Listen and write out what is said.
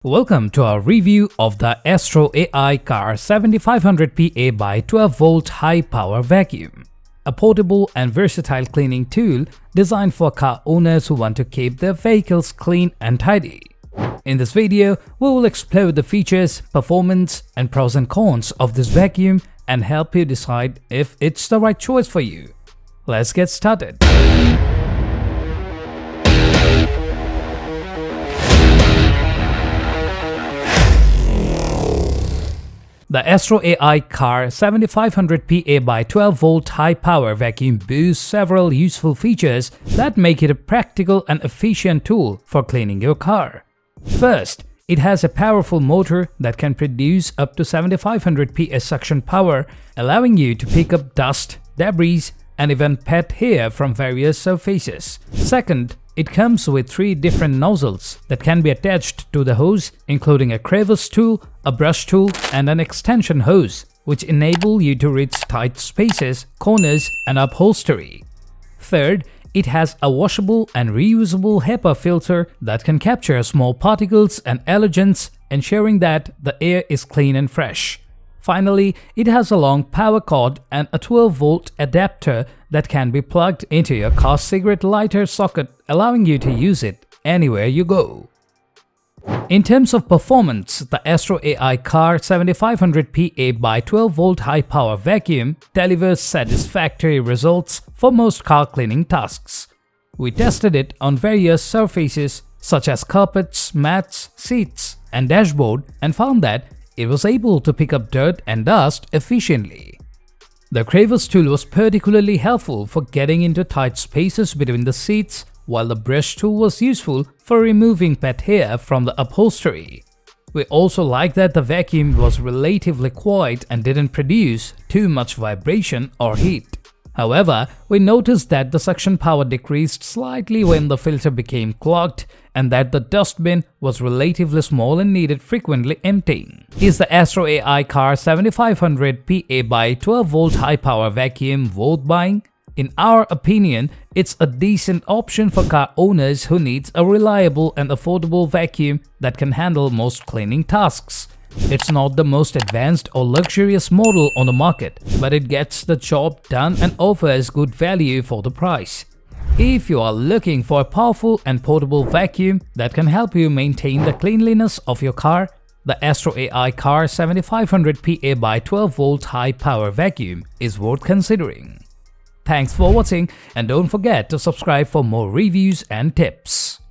Welcome to our review of the AstroAI Car 7500PA by 12-volt high-power vacuum, a portable and versatile cleaning tool designed for car owners who want to keep their vehicles clean and tidy. In this video, we will explore the features, performance, and pros and cons of this vacuum and help you decide if it's the right choice for you. Let's get started. The AstroAI Car 7500PA by 12-volt high-power vacuum boasts several useful features that make it a practical and efficient tool for cleaning your car. First, it has a powerful motor that can produce up to 7500 PS suction power, allowing you to pick up dust, debris, and even pet hair from various surfaces. Second, it comes with 3 different nozzles that can be attached to the hose, including a crevice tool, a brush tool, and an extension hose, which enable you to reach tight spaces, corners, and upholstery. Third, it has a washable and reusable HEPA filter that can capture small particles and allergens, ensuring that the air is clean and fresh. Finally, it has a long power cord and a 12-volt adapter that can be plugged into your car's cigarette lighter socket, allowing you to use it anywhere you go. In terms of performance, the AstroAI Car 7500PA by 12-volt high-power vacuum delivers satisfactory results for most car cleaning tasks. We tested it on various surfaces such as carpets, mats, seats, and dashboard and found that it was able to pick up dirt and dust efficiently. The crevice tool was particularly helpful for getting into tight spaces between the seats, while the brush tool was useful for removing pet hair from the upholstery. We also liked that the vacuum was relatively quiet and didn't produce too much vibration or heat. However, we noticed that the suction power decreased slightly when the filter became clogged and that the dustbin was relatively small and needed frequently emptying. Is the AstroAI Car 7500PA by 12-volt high-power vacuum worth buying? In our opinion, it's a decent option for car owners who need a reliable and affordable vacuum that can handle most cleaning tasks. It's not the most advanced or luxurious model on the market, but it gets the job done and offers good value for the price. If you are looking for a powerful and portable vacuum that can help you maintain the cleanliness of your car, the AstroAI Car 7500PA by 12-volt high-power vacuum is worth considering. Thanks for watching, and don't forget to subscribe for more reviews and tips.